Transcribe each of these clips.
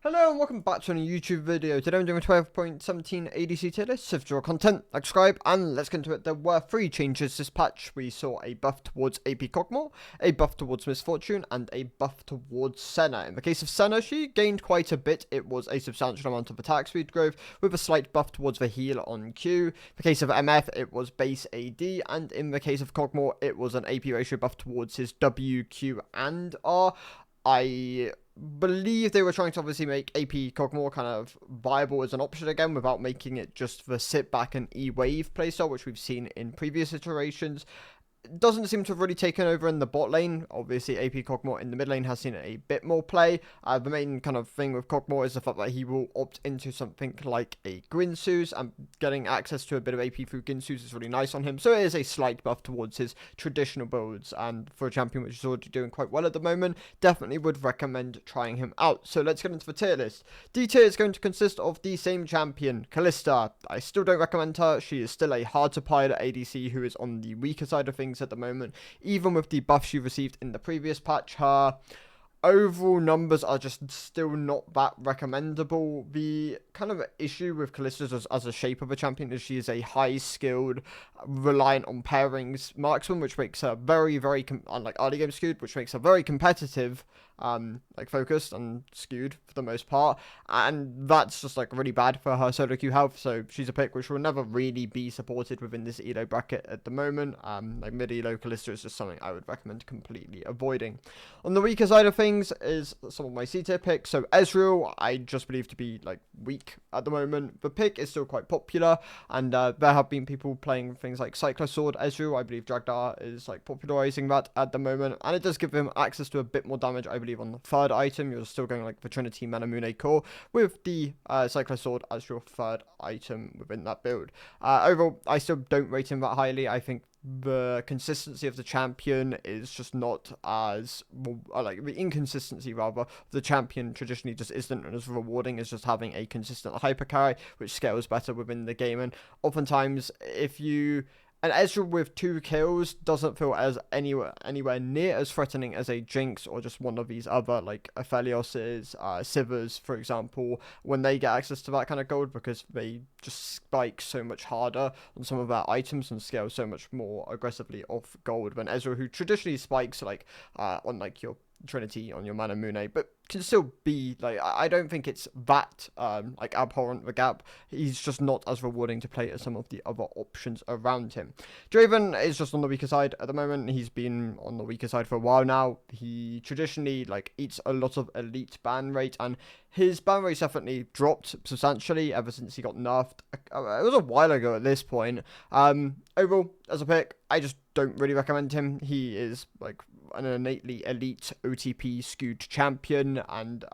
Hello and welcome back to a new YouTube video. Today I'm doing a 12.17 ADC tier list. So if you enjoy content, like, subscribe, and let's get into it. There were 3 changes this patch. We saw a buff towards AP Cogmore, a buff towards Misfortune, and a buff towards Senna. In the case of Senna, she gained quite a bit. It was a substantial amount of attack speed growth, with a slight buff towards the heal on Q. In the case of MF, it was base AD, and in the case of Cogmore, it was an AP ratio buff towards his W, Q, and R. I believe they were trying to obviously make AP Cogmore kind of viable as an option again without making it just the sit back and E-Wave playstyle, which we've seen in previous iterations. Doesn't seem to have really taken over in the bot lane. Obviously, AP Cogmore in the mid lane has seen a bit more play. The main kind of thing with Cogmore is the fact that he will opt into something like a Guinsoo's, and getting access to a bit of AP through Guinsoo's is really nice on him. So it is a slight buff towards his traditional builds, and for a champion which is already doing quite well at the moment, definitely would recommend trying him out. So let's get into the tier list. D tier is going to consist of the same champion, Kalista. I still don't recommend her. She is still a hard to pilot ADC who is on the weaker side of things at the moment. Even with the buff she received in the previous patch, her overall numbers are just still not that recommendable. The kind of issue with Kalista as a shape of a champion is she is a high skilled, reliant on pairings marksman, which makes her very, unlike early game skewed, which makes her very competitive, like focused and skewed for the most part, and that's just like really bad for her solo queue health. So she's a pick which will never really be supported within this elo bracket at the moment. Like mid elo Kalista is just something I would recommend completely avoiding. On the weaker side of things is some of my C tier picks. So Ezreal, I just believe to be like weak at the moment. The pick is still quite popular, and there have been people playing things like Cyclosword Ezreal. I believe Dragdar is like popularizing that at the moment, and it does give him access to a bit more damage. I believe on the third item, you're still going like the Trinity Manamune core with the Cyclosword as your third item within that build. Overall, I still don't rate him that highly. I think the consistency of the champion is just not as like the inconsistency rather of the champion traditionally just isn't as rewarding as just having a consistent hyper carry which scales better within the game. And oftentimes if you an Ezreal with 2 kills doesn't feel as anywhere near as threatening as a Jinx or just one of these other like Aphelios's, Sivers, for example, when they get access to that kind of gold, because they just spike so much harder on some of their items and scale so much more aggressively off gold than Ezreal, who traditionally spikes like on like your Trinity, on your Manamune, but can still be like, I don't think it's that like abhorrent the gap. He's just not as rewarding to play as some of the other options around him. Draven is just on the weaker side at the moment. He's been on the weaker side for a while now. He traditionally like eats a lot of elite ban rate, and his ban rate's definitely dropped substantially ever since he got nerfed. It was a while ago at this point. Overall, as a pick, I just don't really recommend him. He is like an innately elite OTP skewed champion, and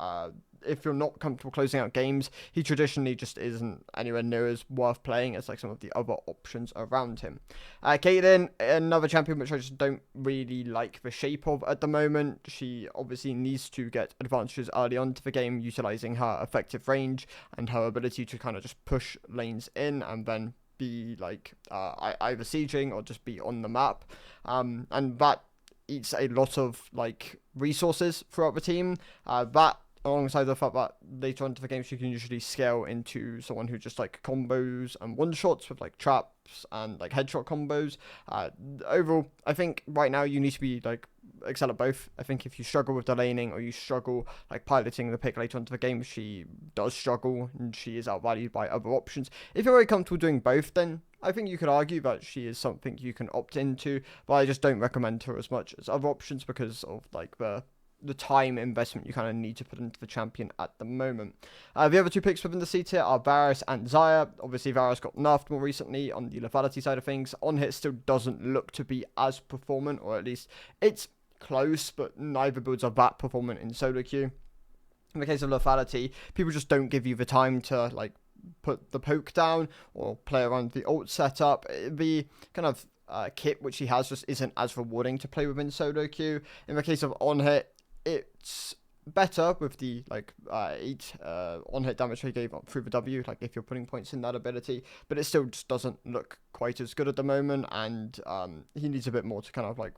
if you're not comfortable closing out games, he traditionally just isn't anywhere near as worth playing as like some of the other options around him. Caitlyn, another champion which I just don't really like the shape of at the moment. She obviously needs to get advantages early on to the game, utilizing her effective range and her ability to kind of just push lanes in and then be like either sieging or just be on the map, and that eats a lot of like resources throughout the team. That alongside the fact that later on to the game she can usually scale into someone who just like combos and one shots with like traps and like headshot combos. Overall, I think right now you need to be like excel at both. I think if you struggle with the laning or you struggle like piloting the pick later on to the game, she does struggle and she is outvalued by other options. If you're very comfortable doing both, then I think you could argue that she is something you can opt into, but I just don't recommend her as much as other options because of like the time investment you kind of need to put into the champion at the moment. The other 2 picks within the C tier are Varus and Xayah. Obviously, Varus got nerfed more recently on the lethality side of things. On hit still doesn't look to be as performant, or at least it's close, but neither builds are that performant in solo queue. In the case of lethality, people just don't give you the time to like put the poke down or play around the ult setup. The kind of kit which he has just isn't as rewarding to play within solo queue. In the case of on hit, it's better with the like 8 on hit damage he gave up through the W, like if you're putting points in that ability, but it still just doesn't look quite as good at the moment, and he needs a bit more to kind of like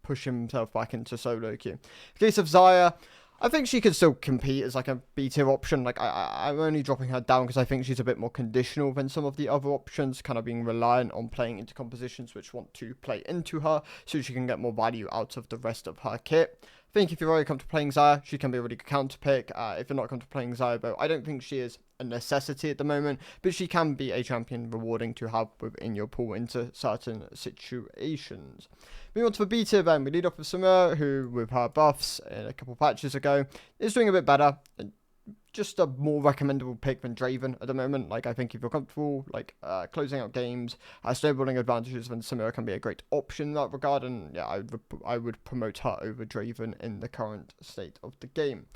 push himself back into solo queue. In the case of Xayah, I think she could still compete as like a B tier option. Like I'm only dropping her down because I think she's a bit more conditional than some of the other options, kind of being reliant on playing into compositions which want to play into her, so she can get more value out of the rest of her kit. I think if you're very comfortable playing Xayah, she can be a really good counter pick. If you're not comfortable playing Xayah, though, I don't think she is a necessity at the moment, but she can be a champion rewarding to have within your pool into certain situations. Moving on to the B tier then, we lead off with Samira, who with her buffs a couple patches ago is doing a bit better. Just a more recommendable pick than Draven at the moment. Like, I think if you're comfortable, like, closing out games, snowballing advantages, then Samira can be a great option in that regard, and yeah, I would promote her over Draven in the current state of the game.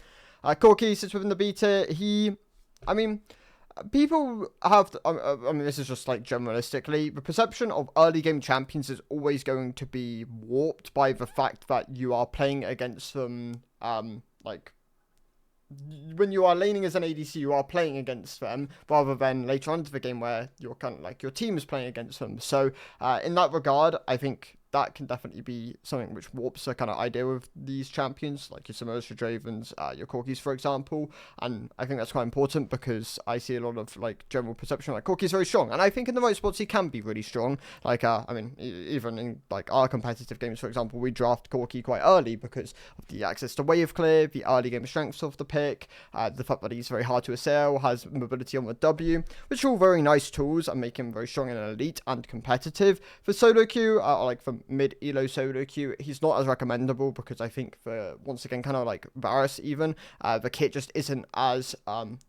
Corki sits within the B tier. I mean, people have, I mean, this is just like generalistically, the perception of early game champions is always going to be warped by the fact that you are playing against them, like, when you are laning as an ADC, you are playing against them, rather than later on into the game where you're kind of like, your team is playing against them. So, in that regard, I think that can definitely be something which warps the kind of idea of these champions, like your Simoas, your Dravens, your Corkis, for example. And I think that's quite important because I see a lot of like general perception like Corki's very strong, and I think in the right spots he can be really strong. Like I mean, even in like our competitive games, for example, we draft Corki quite early because of the access to wave clear, the early game strengths of the pick, the fact that he's very hard to assail, has mobility on the W, which are all very nice tools and make him very strong in elite and competitive. For solo queue, like for mid elo solo queue, he's not as recommendable because I think for once again kind of like Varus even, the kit just isn't as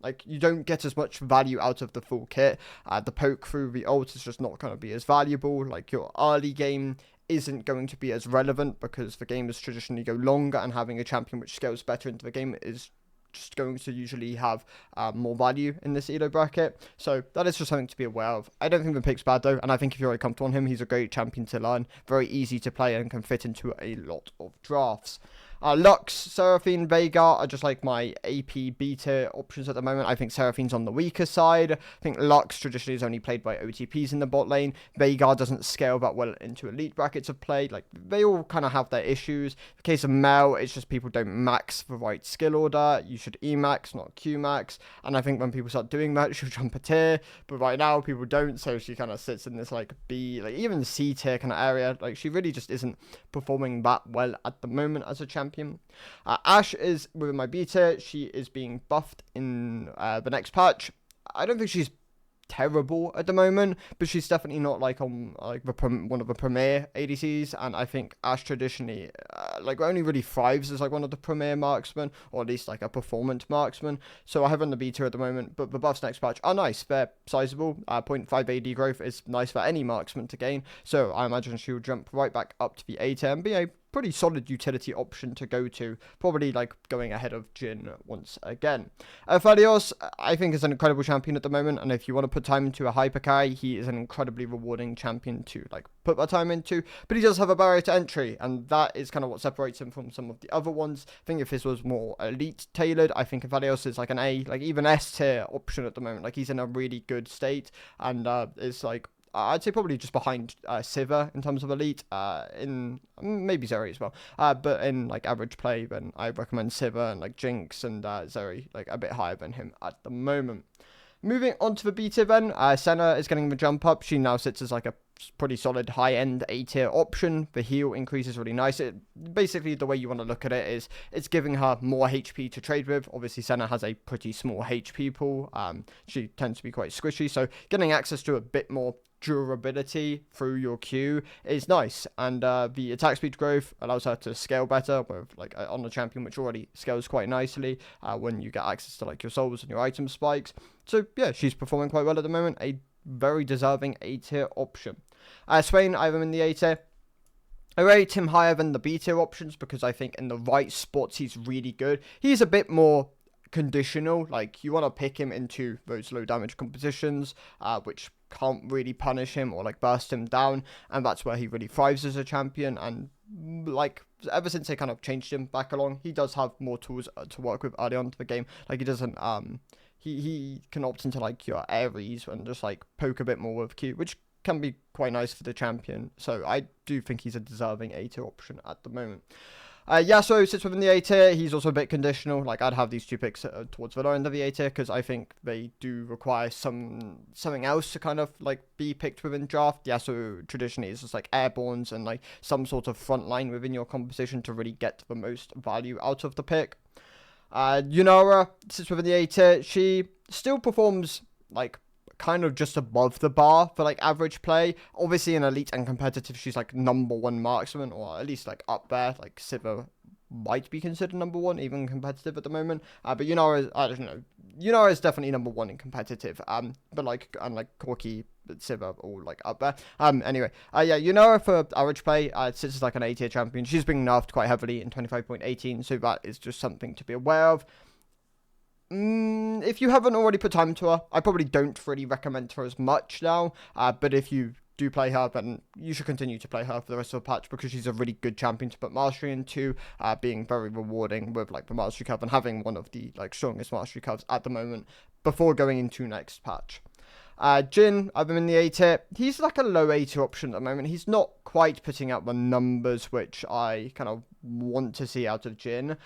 like you don't get as much value out of the full kit. The poke through the ult is just not going to be as valuable. Like your early game isn't going to be as relevant because the games traditionally go longer, and having a champion which scales better into the game is just going to usually have more value in this elo bracket. So that is just something to be aware of. I don't think the pick's bad though, and I think if you're already comfortable on him, he's a great champion to learn, very easy to play, and can fit into a lot of drafts. Lux, Seraphine, Veigar are just like my AP beta options at the moment. I think Seraphine's on the weaker side. I think Lux traditionally is only played by OTPs in the bot lane. Veigar doesn't scale that well into elite brackets of play. Like, they all kind of have their issues. In the case of Mel, it's just people don't max the right skill order. You should E-max, not Q-max. And I think when people start doing that, she'll jump a tier. But right now, people don't, so she kind of sits in this, like, B, like, even C tier kind of area. Like, she really just isn't performing that well at the moment as a champion. Ashe is within my beta. She is being buffed in the next patch. I don't think she's terrible at the moment, but she's definitely not like on like one of the premier ADCs, and I think Ashe traditionally like only really thrives as like one of the premier marksmen, or at least like a performance marksman. So I have her on the beta at the moment, but the buffs next patch are nice. They're sizable. 0.5 AD growth is nice for any marksman to gain, so I imagine she'll jump right back up to the A tier and be a pretty solid utility option to go to, probably like going ahead of Jhin once again. Thalios, I think, is an incredible champion at the moment, and if you want to put time into a hyper carry, he is an incredibly rewarding champion to like put that time into, but he does have a barrier to entry, and that is kind of what separates him from some of the other ones. I think if this was more elite tailored, I think Thalios is like an A, like even S tier option at the moment. Like, he's in a really good state, and is like, I'd say probably just behind Sivir in terms of elite, in maybe Zeri as well. But in like average play, then I recommend Sivir and like Jinx and Zeri like a bit higher than him at the moment. Moving on to the B tier then, Senna is getting the jump up. She now sits as like a pretty solid high-end A-tier option. The heal increase is really nice. Basically, the way you want to look at it is it's giving her more HP to trade with. Obviously, Senna has a pretty small HP pool. She tends to be quite squishy, so getting access to a bit more durability through your Q is nice, and the attack speed growth allows her to scale better with like on the champion, which already scales quite nicely when you get access to like your souls and your item spikes. So yeah, she's performing quite well at the moment. A very deserving A tier option. Swain, I have him in the A tier. I rate him higher than the B tier options because I think in the right spots he's really good. He's a bit more conditional. Like, you want to pick him into those low damage compositions, which can't really punish him or like burst him down, and that's where he really thrives as a champion. And like, ever since they kind of changed him back along, he does have more tools to work with early on to the game. Like, he doesn't he can opt into like your Ares and just like poke a bit more with Q, which can be quite nice for the champion. So I do think he's a deserving A tier option at the moment. Yasuo sits within the A tier. He's also a bit conditional. Like, I'd have these two picks towards the lower end of the A tier because I think they do require something else to kind of like be picked within draft. Yasuo traditionally is just like airbornes and like some sort of front line within your composition to really get the most value out of the pick. Yunara sits within the A tier. She still performs like kind of just above the bar for like average play. Obviously in elite and competitive she's like #1 marksman, or at least like up there. Like Sivir might be considered #1 even competitive at the moment, but Yunara is, I don't know, Yunara is definitely #1 in competitive, but like unlike Corki, Sivir all like up there. Anyway, yeah, Yunara for average play sits as like an A tier champion. She's being nerfed quite heavily in 25.18, so that is just something to be aware of. If you haven't already put time to her, I probably don't really recommend her as much now. But if you do play her, then you should continue to play her for the rest of the patch because she's a really good champion to put mastery into, being very rewarding with like the mastery curve and having one of the like strongest mastery curves at the moment before going into next patch. Jhin, I've been in the A tier. He's like a low A tier option at the moment. He's not quite putting out the numbers which I kind of want to see out of Jhin.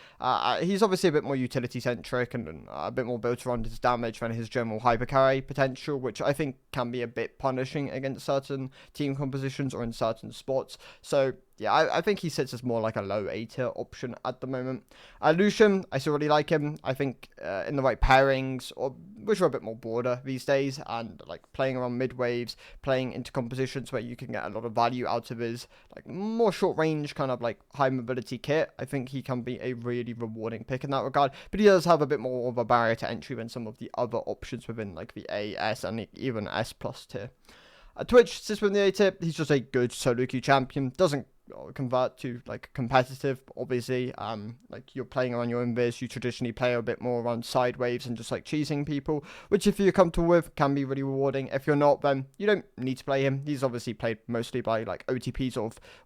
He's obviously a bit more utility centric and a bit more built around his damage than his general hyper carry potential, which I think can be a bit punishing against certain team compositions or in certain spots. So yeah, I think he sits as more like a low A tier option at the moment. Lucian, I still really like him. I think in the right pairings, or which are a bit more broader these days, and like playing around mid waves, playing into compositions where you can get a lot of value out of his like more short range kind of like high mobility kit, I think he can be a really rewarding pick in that regard. But he does have a bit more of a barrier to entry than some of the other options within like the A, S, and even S plus tier. Twitch sits within the A tier. He's just a good solo queue champion. Doesn't convert to like competitive, obviously. Like you're playing around your invis, you traditionally play a bit more around side waves and just like cheesing people, which if you're comfortable with can be really rewarding. If you're not, then you don't need to play him. He's obviously played mostly by like OTPs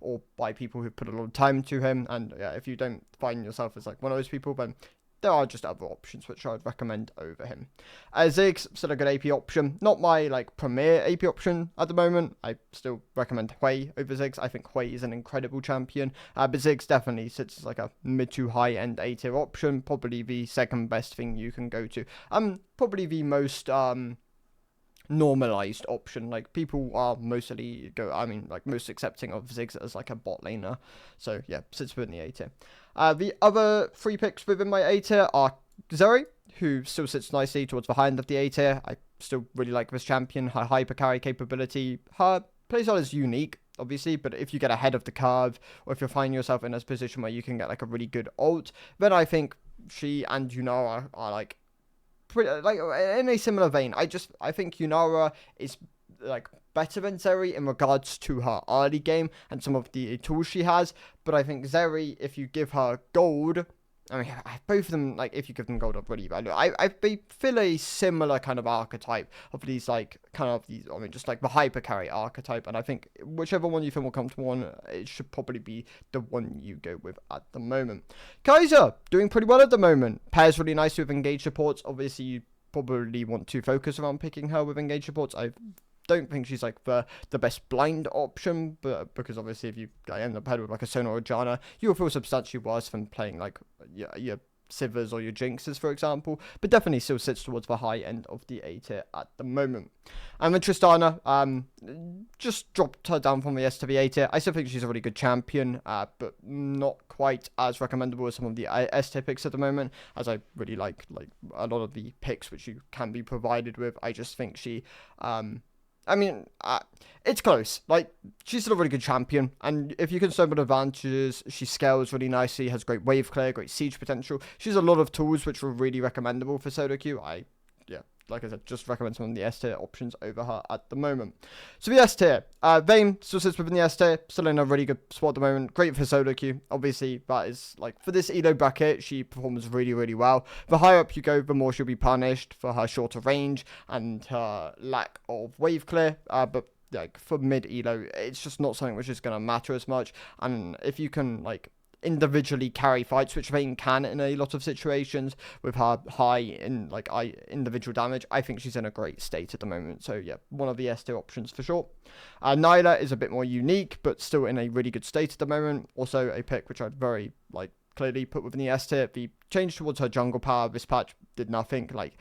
or by people who put a lot of time to him, and yeah, if you don't find yourself as like one of those people, then there are just other options which I would recommend over him. Ziggs, still a good AP option. Not my like premier AP option at the moment. I still recommend Hui over Ziggs. I think Hui is an incredible champion. But Ziggs definitely sits as like a mid to high end A tier option. Probably the second best thing you can go to. Probably the most normalized option. Like people are most accepting of Ziggs as like a bot laner. So yeah, sits within the A tier. The other three picks within my A tier are Zeri, who still sits nicely towards the high end of the A tier. I still really like this champion. Her hyper carry capability, her playstyle is unique, obviously, but if you get ahead of the curve, or if you're finding yourself in a position where you can get like a really good ult, then I think she and Yunara are like pretty, like in a similar vein. I think Yunara is like better than Zeri in regards to her early game and some of the tools she has, but I think Zeri, if you give her gold, I mean, both of them, like, if you give them gold, are really value. They fill a similar kind of archetype of these, like, just like the hyper carry archetype, and I think whichever one you feel more comfortable on, it should probably be the one you go with at the moment. Kaiser, doing pretty well at the moment. Pairs really nice with engaged supports. Obviously, you probably want to focus around picking her with engaged supports. I don't think she's like the best blind option, but because obviously if you end up head with like a Sona or a Janna, you'll feel substantially worse than playing like your Sivers or your Jinxes, for example, but definitely still sits towards the high end of the A tier at the moment. And then Tristana, just dropped her down from the S to the A tier. I still think she's a really good champion, but not quite as recommendable as some of the S tier picks at the moment, as I really like a lot of the picks which you can be provided with. I just think she, it's close. Like, she's still a really good champion, and if you can stumble advantages, she scales really nicely, has great wave clear, great siege potential. She has a lot of tools which are really recommendable for solo queue. Like I said, just recommend some of the S tier options over her at the moment. So the S tier, Vayne still sits within the S tier, still in a really good spot at the moment. Great for solo queue. Obviously, that is like for this elo bracket, she performs really, really well. The higher up you go, the more she'll be punished for her shorter range and her lack of wave clear. But like for mid elo, it's just not something which is going to matter as much. And if you can like individually carry fights, which Vayne can in a lot of situations with her high in like individual damage. I think she's in a great state at the moment. So yeah, one of the S tier options for sure. Nyla is a bit more unique, but still in a really good state at the moment. Also a pick which I'd very clearly put within the S tier. The change towards her jungle power this patch did nothing. Like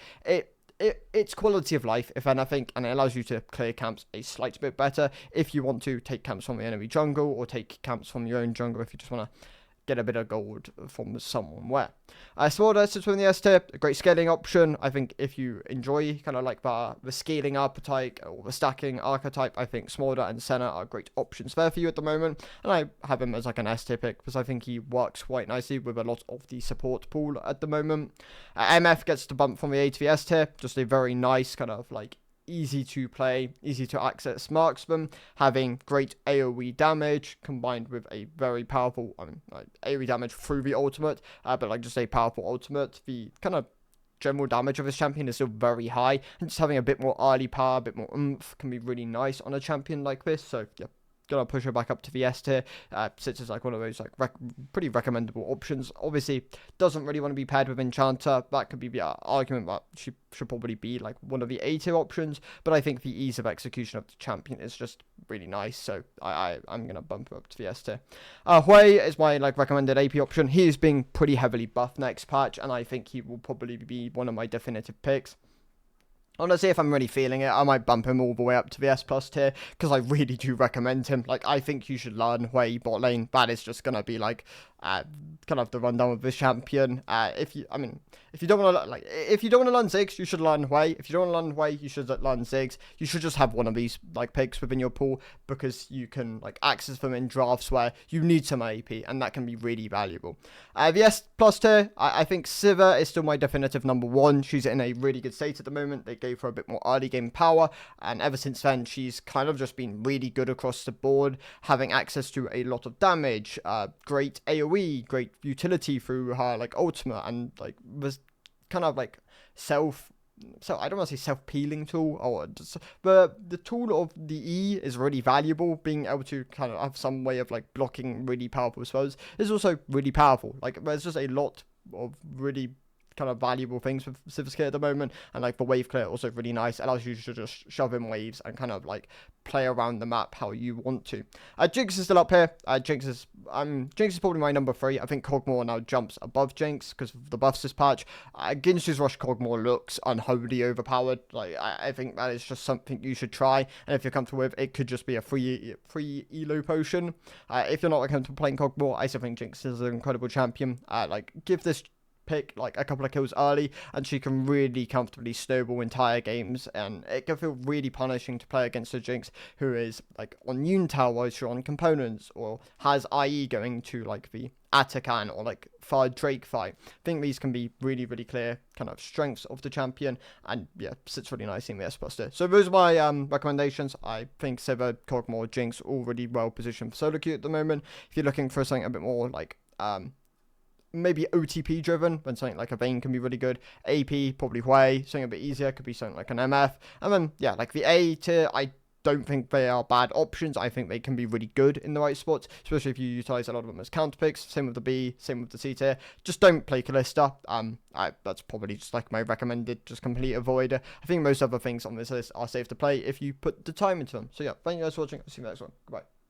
it's quality of life, if anything, and it allows you to clear camps a slight bit better if you want to take camps from the enemy jungle or take camps from your own jungle if you just want to get a bit of gold from somewhere. Smolder sits within the S tier, a great scaling option. I think if you enjoy kind of like the scaling archetype or the stacking archetype, I think Smolder and Senna are great options there for you at the moment. And I have him as like an S tier pick because I think he works quite nicely with a lot of the support pool at the moment. MF gets the bump from the A to the S tier, just a very nice kind of like easy to play, easy to access marksman, having great AoE damage combined with a very powerful, AoE damage through the ultimate, but like just a powerful ultimate. The kind of general damage of this champion is still very high, and just having a bit more early power, a bit more oomph can be really nice on a champion like this. So yeah, gonna push her back up to the S tier. Sits as like one of those like pretty recommendable options. Obviously, doesn't really want to be paired with Enchanter. That could be the argument that she should probably be like one of the A tier options. But I think the ease of execution of the champion is just really nice. So I'm gonna bump her up to the S tier. Hui is my like recommended AP option. He is being pretty heavily buffed next patch, and I think he will probably be one of my definitive picks. Honestly, if I'm really feeling it, I might bump him all the way up to the S plus tier, because I really do recommend him. Like, I think you should learn Hui bot lane. That is just gonna be like kind of the rundown of this champion. If you don't want to if you don't want to learn Ziggs, you should learn Hui. If you don't want to learn Hui, you should learn Ziggs. You should just have one of these like picks within your pool, because you can like access them in drafts where you need some AP, and that can be really valuable. The S plus tier, I think Sivir is still my definitive number one. She's in a really good state at the moment. They gave her a bit more early game power, and ever since then she's kind of just been really good across the board, having access to a lot of damage, great AoE, great utility through her like ultimate, and like was kind of like so I don't want to say self-peeling tool, or but the tool of the E is really valuable. Being able to kind of have some way of like blocking really powerful spells is also really powerful. Like there's just a lot of really kind of valuable things with Civic at the moment, and like the wave clear also really nice. It allows you to just shove in waves and kind of like play around the map how you want to. Jinx is still up here. Jinx is probably my number 3. I think Kog'Maw now jumps above Jinx because of the buffs this patch. Ginsu's Rush Kog'Maw looks unholy overpowered. Like I think that is just something you should try, and if you're comfortable with, it could just be a free elo potion. If you're not comfortable playing Kog'Maw, I still think Jinx is an incredible champion. Like give this pick like a couple of kills early, and she can really comfortably snowball entire games, and it can feel really punishing to play against a Jinx who is like on Unitower while you're on components, or has IE going to like the Atakan or like far Drake fight. I think these can be really, really clear kind of strengths of the champion, and yeah, sits really nicely in the S plus tier. So those are my recommendations. I think Sivir, Kog'Maw, Jinx all really well positioned for solo queue at the moment. If you're looking for something a bit more like maybe OTP driven, when something like a Vayne can be really good. AP, probably Hui. Something a bit easier could be something like an MF. And then, yeah, like the A tier, I don't think they are bad options. I think they can be really good in the right spots, especially if you utilize a lot of them as counter picks. Same with the B, same with the C tier. Just don't play Kalista. That's probably just like my recommended, just complete avoider. I think most other things on this list are safe to play if you put the time into them. So yeah, thank you guys for watching. I'll see you in the next one. Goodbye.